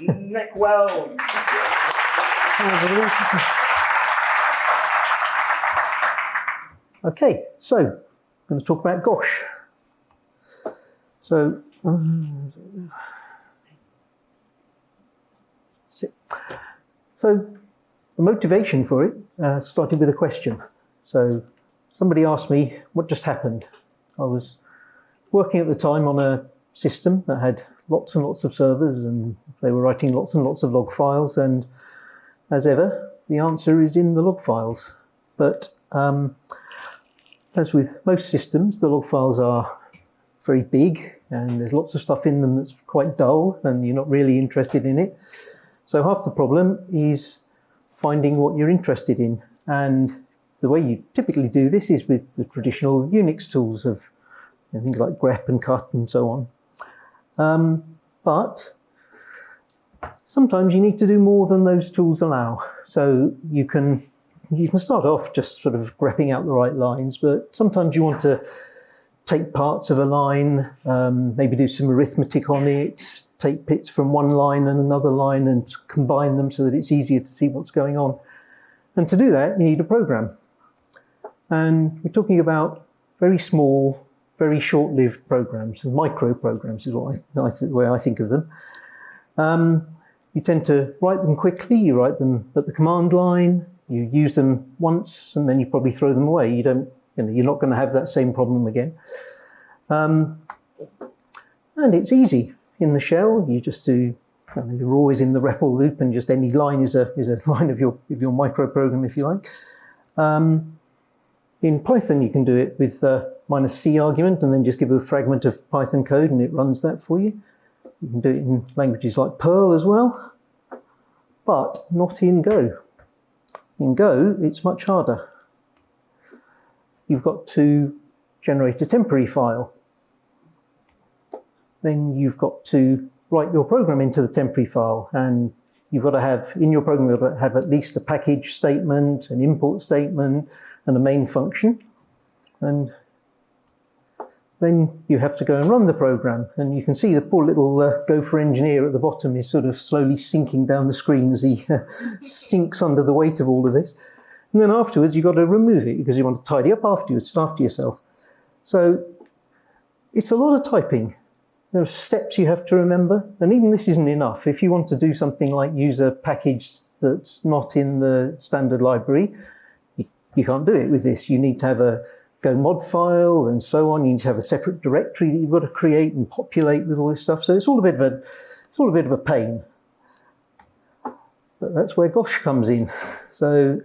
Nick Wells. Okay, so I'm going to talk about Gosh. So, the motivation for it started with a question. So somebody asked me what just happened. I was working at the time on a system that had lots and lots of servers, and they were writing lots and lots of log files, and as ever, the answer is in the log files. But as with most systems, the log files are very big, and there's lots of stuff in them that's quite dull, and you're not really interested in it. So half the problem is finding what you're interested in. And the way you typically do this is with the traditional Unix tools of things like grep and cut and so on. But sometimes you need to do more than those tools allow. So you can start off just sort of grepping out the right lines, but sometimes you want to take parts of a line, maybe do some arithmetic on it, take bits from one line and another line and combine them so that it's easier to see what's going on. And to do that, you need a program. And we're talking about very small, very short-lived programs, and micro programs is the way I think of them. You tend to write them quickly, you write them at the command line, you use them once, and then you probably throw them away. You're not going to have that same problem again. And it's easy. In the shell, you just do, you're always in the REPL loop, and just any line is a line of your micro program, if you like. In Python, you can do it with -c argument, and then just give a fragment of Python code, and it runs that for you. You can do it in languages like Perl as well, but not in Go. In Go, it's much harder. You've got to generate a temporary file. Then you've got to write your program into the temporary file, and you've got to have, in your program, you've got to have at least a package statement, an import statement, and a main function. And then you have to go and run the program. And you can see the poor little Gopher engineer at the bottom is sort of slowly sinking down the screen as he sinks under the weight of all of this. And then afterwards, you've got to remove it because you want to tidy up afterwards, after yourself. So it's a lot of typing. There are steps you have to remember, and even this isn't enough. If you want to do something like use a package that's not in the standard library, you can't do it with this. You need to have a Go mod file and so on. You need to have a separate directory that you've got to create and populate with all this stuff. So it's all a bit of a pain. But that's where Gosh comes in. So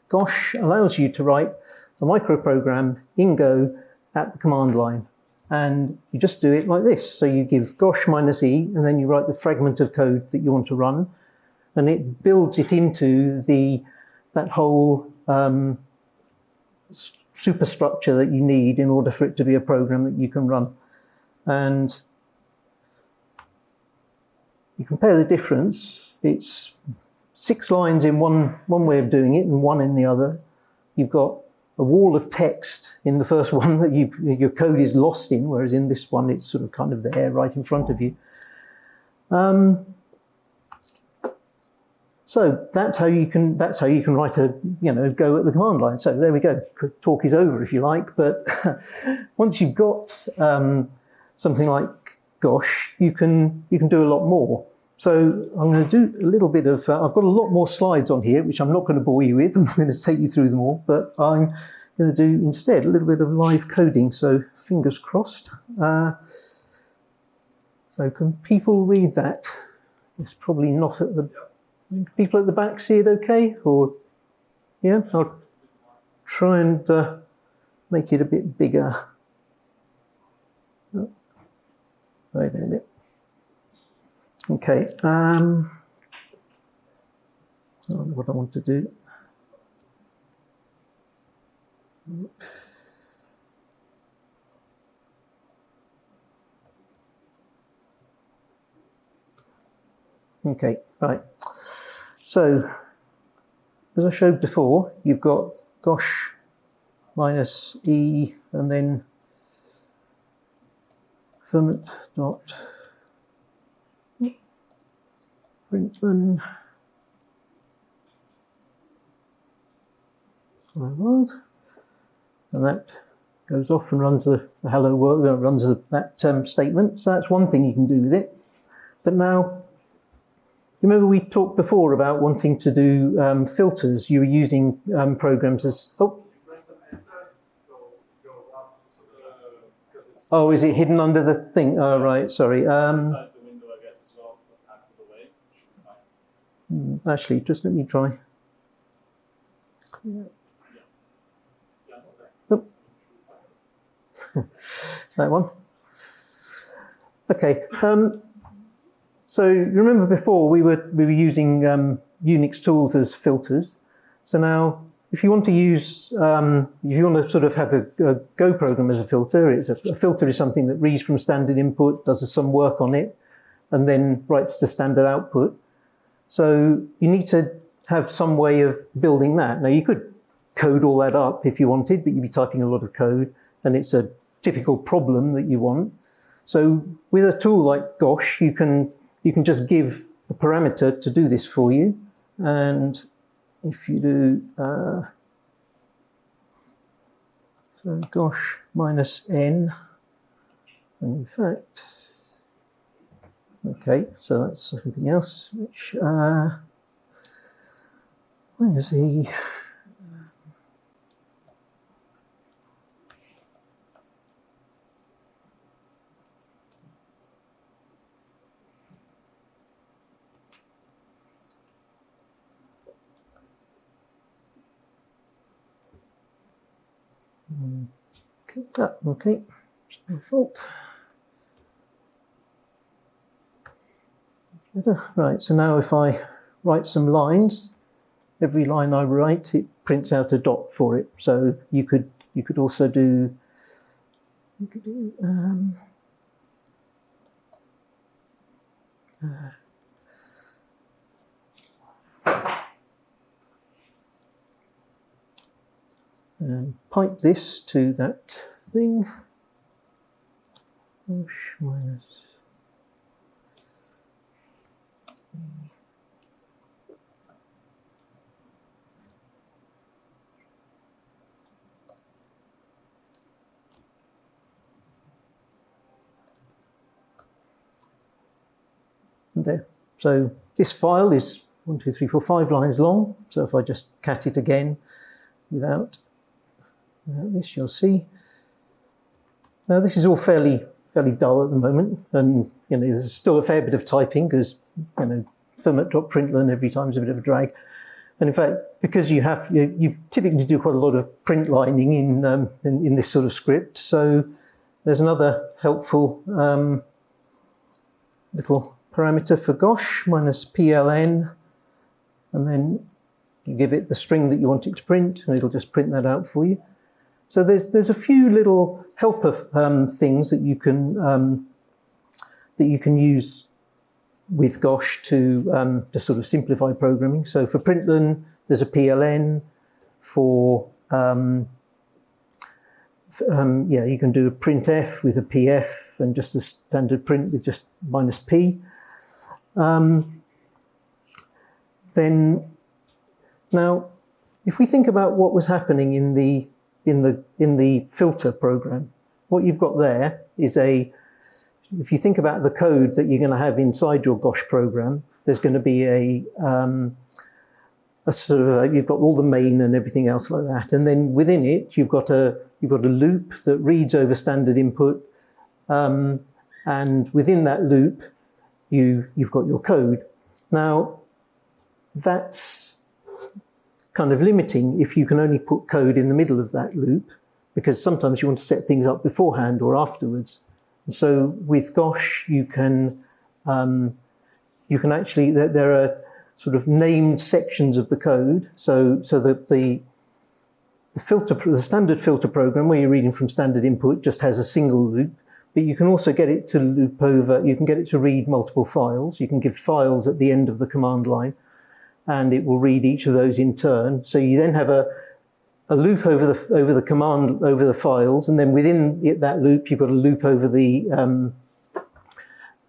Gosh allows you to write a microprogram in Go at the command line. And you just do it like this. So you give Gosh -e, and then you write the fragment of code that you want to run, and it builds it into that whole superstructure that you need in order for it to be a program that you can run. And you compare the difference. It's 6 lines in one way of doing it and 1 in the other. You've got a wall of text in the first one that your code is lost in, whereas in this one it's sort of kind of there right in front of you. So that's how you can write Go at the command line. So there we go. Talk is over, if you like. But once you've got something like Gosh, you can do a lot more. So I'm going to do a little bit of. I've got a lot more slides on here, which I'm not going to bore you with. I'm going to take you through them all, but I'm going to do instead a little bit of live coding. So fingers crossed. So can people read that? It's probably not at the. People at the back see it okay? Or, yeah, I'll try and make it a bit bigger. Oh, wait a minute. Okay, I don't know what I want to do. Oops. Okay, right. So, as I showed before, you've got Gosh -e and then ferment dot println hello world, and that goes off and runs the hello world, runs that statement. So that's one thing you can do with it. But now, you remember we talked before about wanting to do filters. You were using programs as oh, is it hidden under the thing? Oh, right. Sorry. Actually, just let me try. Oh. That one. Okay. So you remember before we were using Unix tools as filters. So now, if you want to use, if you want to sort of have a Go program as a filter, a filter is something that reads from standard input, does some work on it, and then writes to standard output. So you need to have some way of building that. Now you could code all that up if you wanted, but you'd be typing a lot of code, and it's a typical problem that you want. So with a tool like Gosh, you can just give a parameter to do this for you. And if you do, so Gosh minus n, and in fact, okay, so that's something else, which, minus e, okay, it's my fault. Right, so now if I write some lines, every line I write, it prints out a dot for it. So you could also do, and pipe this to that thing. Gosh minus. There. So this file is 1, 2, 3, 4, 5 lines long. So if I just cat it again without this, you'll see. Now this is all fairly dull at the moment, and there's still a fair bit of typing because format.println every time is a bit of a drag. And in fact, because you typically do quite a lot of print lining in this sort of script, so there's another helpful little parameter for Gosh minus pln, and then you give it the string that you want it to print, and it'll just print that out for you. So there's a few little helper things that you can use with Gosh to sort of simplify programming. So for println, there's a pln. For you can do a printf with a pf and just a standard print with just minus p. Then now, if we think about what was happening in the filter program, what you've got there is if you think about the code that you're going to have inside your Gosh program, there's going to be a sort of you've got all the main and everything else like that, and then within it you've got a loop that reads over standard input, and within that loop you've got your code. Now that's kind of limiting if you can only put code in the middle of that loop, because sometimes you want to set things up beforehand or afterwards. And so with Gosh, you can actually, there are sort of named sections of the code. So that the standard filter program where you're reading from standard input just has a single loop, but you can also get it to loop over, you can get it to read multiple files. You can give files at the end of the command line, and it will read each of those in turn. So you then have a loop over the command, over the files, and then within that loop, you've got a loop over the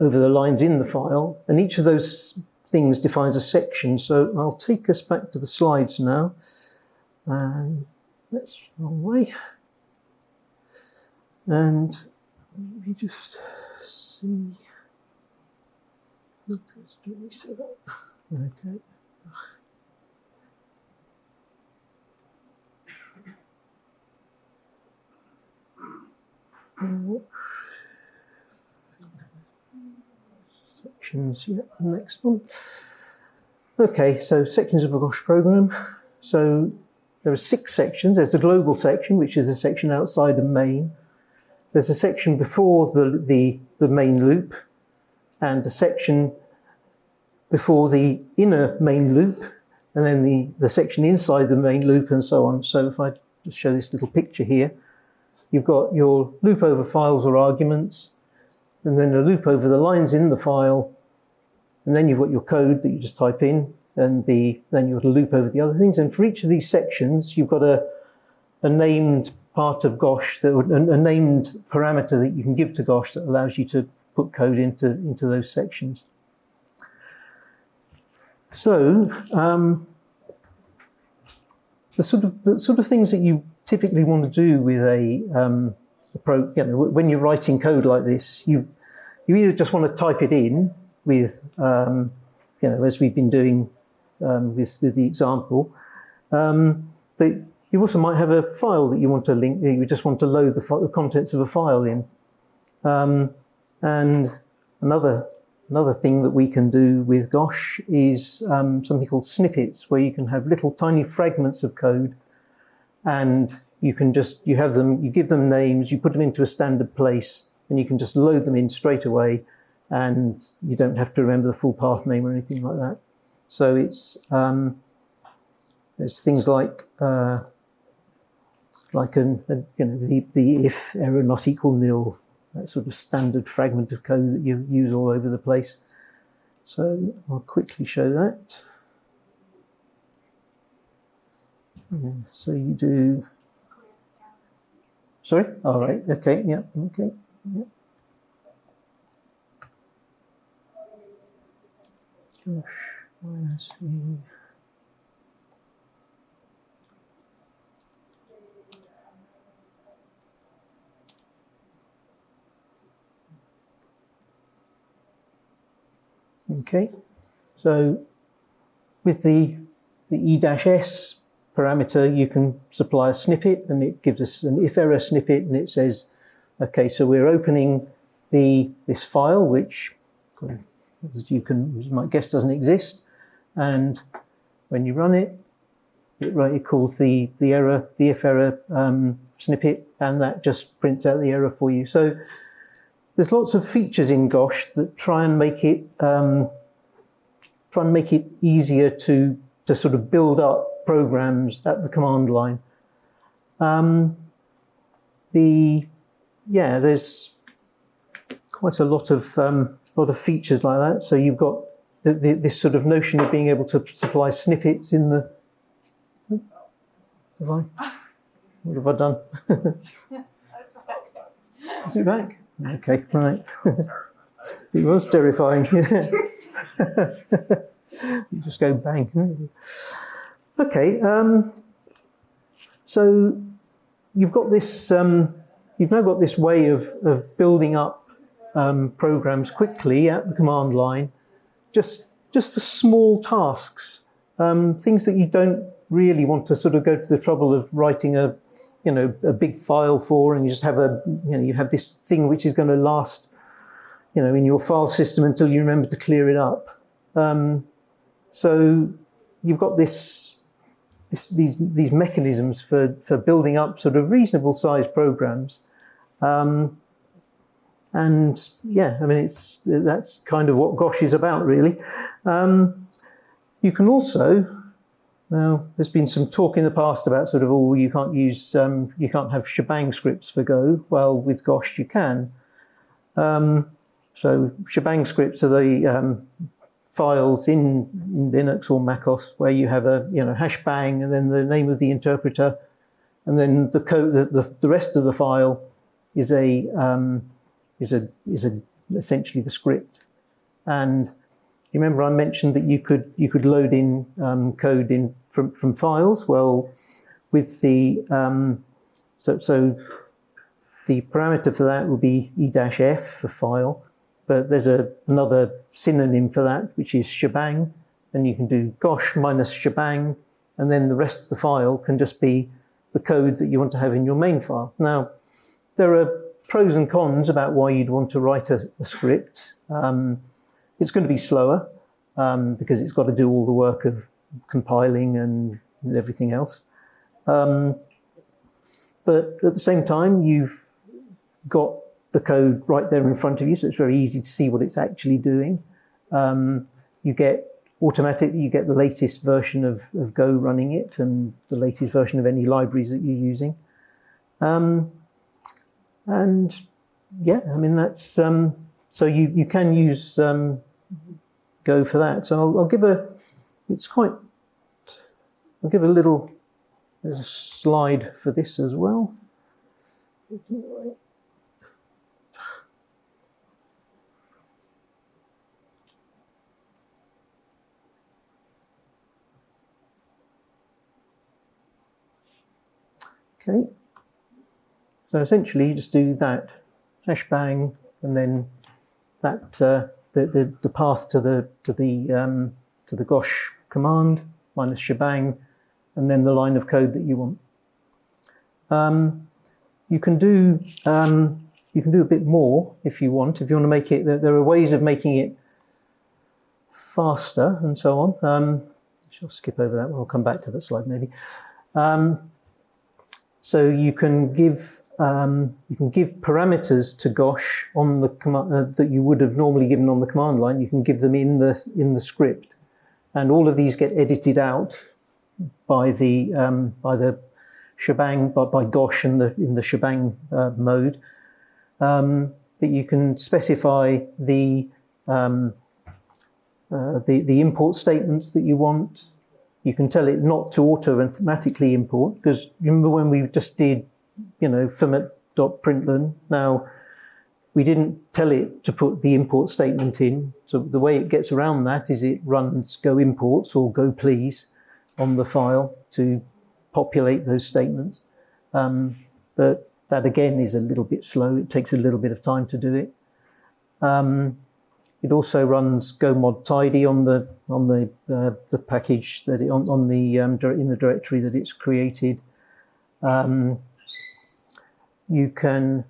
lines in the file. And each of those things defines a section. So I'll take us back to the slides now. And that's the wrong way. And let me just see. Let's do reset up. Okay. Sections, yeah, next one. Okay, so sections of a Gosh program. So there are 6 sections. There's the global section, which is a section outside of main. There's a section before the main loop, and a section before the inner main loop, and then the section inside the main loop, and so on. So if I just show this little picture here, you've got your loop over files or arguments, and then the loop over the lines in the file, and then you've got your code that you just type in, and then you've got a loop over the other things. And for each of these sections, you've got a named part of Gosh, a named parameter that you can give to Gosh that allows you to put code into those sections. So the sort of things that you typically want to do with when you're writing code like this, you either just want to type it in with as we've been doing with the example, but you also might have a file that you want to link. You just want to load the contents of a file in, and another thing that we can do with Gosh is something called snippets, where you can have little tiny fragments of code, and you give them names, you put them into a standard place, and you can just load them in straight away, and you don't have to remember the full path name or anything like that. So it's there's things like the if error not equal nil, that sort of standard fragment of code that you use all over the place. So I'll quickly show that. Yeah, so you do. Sorry? All right. Okay. Yeah. Okay. Yeah. Gosh, where is he? Okay, so with the E-S parameter, you can supply a snippet, and it gives us an if error snippet, and it says, okay, so we're opening this file, which, as you might guess, doesn't exist, and when you run it, it calls the if error snippet, and that just prints out the error for you. So there's lots of features in Gosh that try and make it easier to sort of build up programs at the command line. There's quite a lot of features like that. So you've got this sort of notion of being able to supply snippets in the. What have I done? Is it back? Okay, right. It was terrifying. You just go bang. Okay, so you've got this. You've now got this way of building up programs quickly at the command line, just for small tasks, things that you don't really want to sort of go to the trouble of writing a big file for, and you just have you have this thing which is going to last, in your file system until you remember to clear it up. So you've got these mechanisms for building up sort of reasonable sized programs, and yeah, I mean that's kind of what Gosh is about, really. You can also. Now, there's been some talk in the past about sort of, you can't have shebang scripts for Go. Well, with Gosh you can. So shebang scripts are the files in Linux or macOS where you have a hash bang and then the name of the interpreter, and then the code, the rest of the file is essentially the script, and you remember I mentioned that you could load in code in from files. Well, with the so the parameter for that will be e-f for file, but there's another synonym for that, which is shebang, and you can do gosh minus shebang, and then the rest of the file can just be the code that you want to have in your main file. Now, there are pros and cons about why you'd want to write a script. It's going to be slower because it's got to do all the work of compiling and everything else. But at the same time, you've got the code right there in front of you, so it's very easy to see what it's actually doing. You get the latest version of Go running it and the latest version of any libraries that you're using. And yeah, I mean, that's so you can use Go for that. So I'll give a little, there's a slide for this as well. Okay, so essentially you just do that #bang and then that the path to the gosh command minus shebang, and then the line of code that you want. You can do a bit more if you want. If you want to make it, there are ways of making it faster and so on. I'll skip over that one. I'll come back to that slide maybe. So you can give parameters to gosh on the command that you would have normally given on the command line. You can give them in the script, and all of these get edited out by the shebang by gosh in the shebang mode. But you can specify the import statements that you want. You can tell it not to automatically import, because remember when we just did, format.println. Now, we didn't tell it to put the import statement in. So the way it gets around that is it runs go imports or go please on the file to populate those statements. But that again is a little bit slow. It takes a little bit of time to do it. It also runs go mod tidy on the package that in the directory that it's created. You can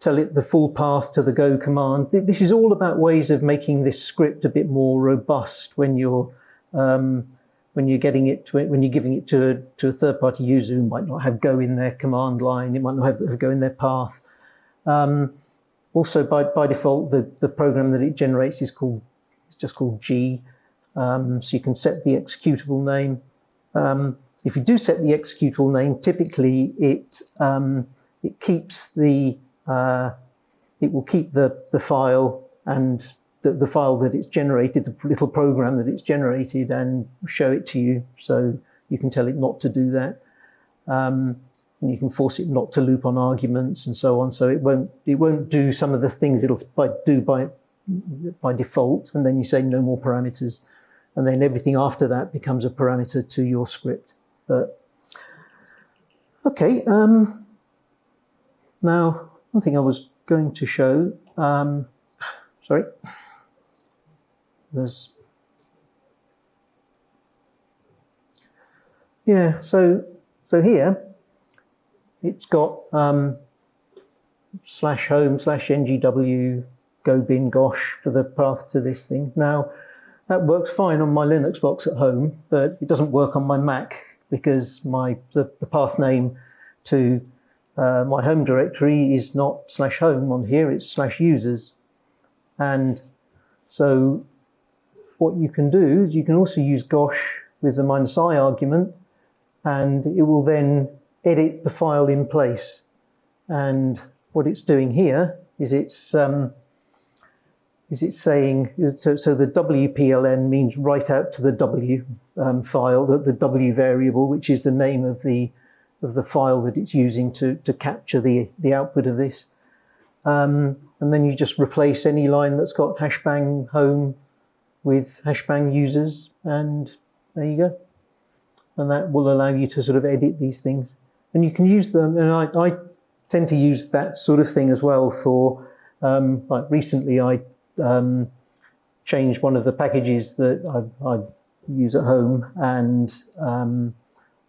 tell it the full path to the go command. This is all about ways of making this script a bit more robust when you're giving it to a third-party user who might not have go in their command line. It might not have go in their path. Also, by default, the program that it generates is just called G. So you can set the executable name. If you do set the executable name, typically it keeps it will keep the file and the file that it's generated, the little program that it's generated, and show it to you. So you can tell it not to do that. And you can force it not to loop on arguments and so on. So it won't do some of the things it'll do by default. And then you say no more parameters, and then everything after that becomes a parameter to your script. But okay. Now, one thing I was going to show. Sorry. So here it's got /home/ngw go bin gosh for the path to this thing. Now that works fine on my Linux box at home, but it doesn't work on my Mac because the path name to my home directory is not /home on here, it's /users. And so what you can do is you can also use gosh with the -i argument, and it will then edit the file in place. And what it's doing here is it's saying, so the WPLN means write out to the W file, the W variable, which is the name of the file that it's using to capture the output of this. And then you just replace any line that's got #home with hashbang users, and there you go. And that will allow you to sort of edit these things. And you can use them, and I tend to use that sort of thing as well for, like recently I changed one of the packages that I use at home, and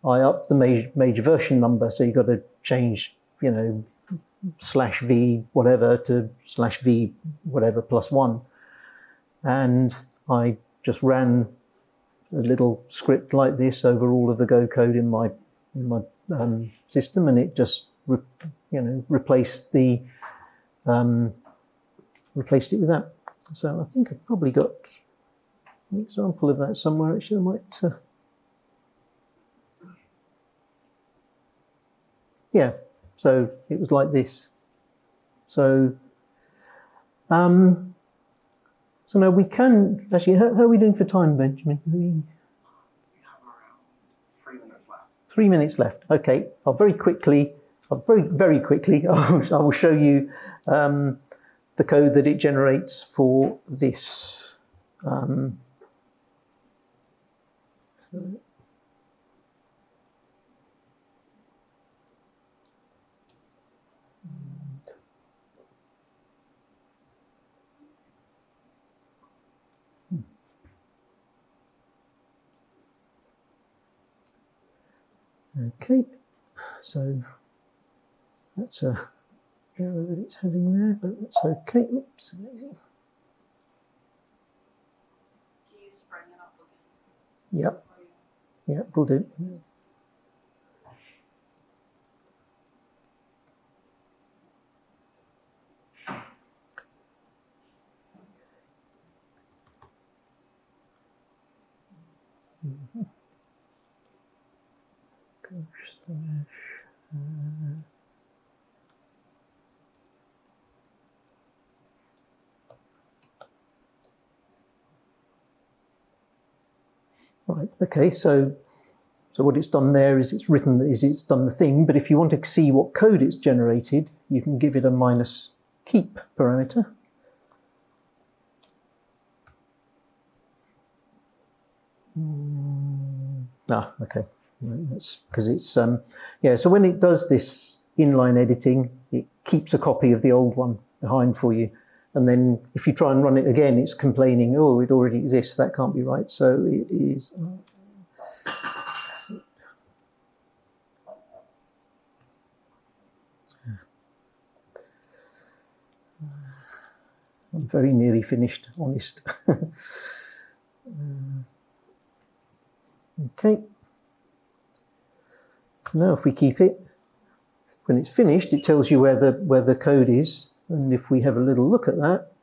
I upped the major version number, so you've got to change, you know, /v whatever to /v whatever +1. And I just ran a little script like this over all of the Go code in my system, and it just replaced it with that. So I think I've probably got an example of that somewhere. Actually, I might. Yeah. So it was like this. So. So now we can actually. How are we doing for time, Benjamin? We have around 3 minutes left. 3 minutes left. Okay. I'll very quickly. Very quickly. I will show you the code that it generates for this. Okay, so that's a error that it's having there, but that's okay. Oops, amazing. Can you just bring it up again? Yep. Yep, we'll do. Right, okay, so what it's done there is it's done the thing, but if you want to see what code it's generated, you can give it a -keep parameter. Okay. That's because it's yeah. So when it does this inline editing, it keeps a copy of the old one behind for you, and then if you try and run it again, it's complaining, oh, it already exists. That can't be right. So it is. I'm very nearly finished. Honest. Okay. Now if we keep it, when it's finished, it tells you where the code is, and if we have a little look at that,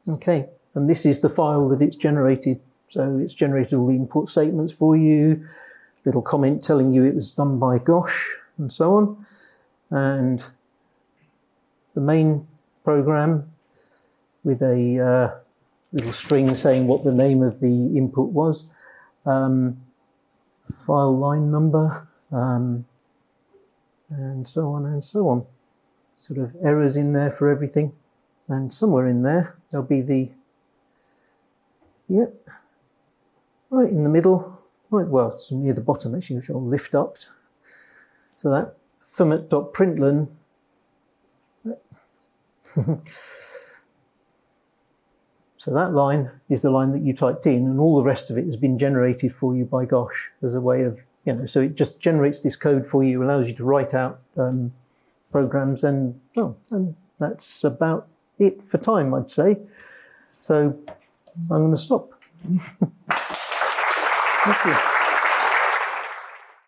okay, and this is the file that it's generated. So it's generated all the import statements for you, little comment telling you it was done by Gosh, and so on. And the main program with a little string saying what the name of the input was, file line number, and so on and so on. Sort of errors in there for everything. And somewhere in there, there'll be the, yep, right in the middle, right, well, it's near the bottom actually, which I'll lift up. So that format.println, so that line is the line that you typed in, and all the rest of it has been generated for you by Gosh as a way of, so it just generates this code for you, allows you to write out programs, and that's about it for time, I'd say. So I'm going to stop. Thank you.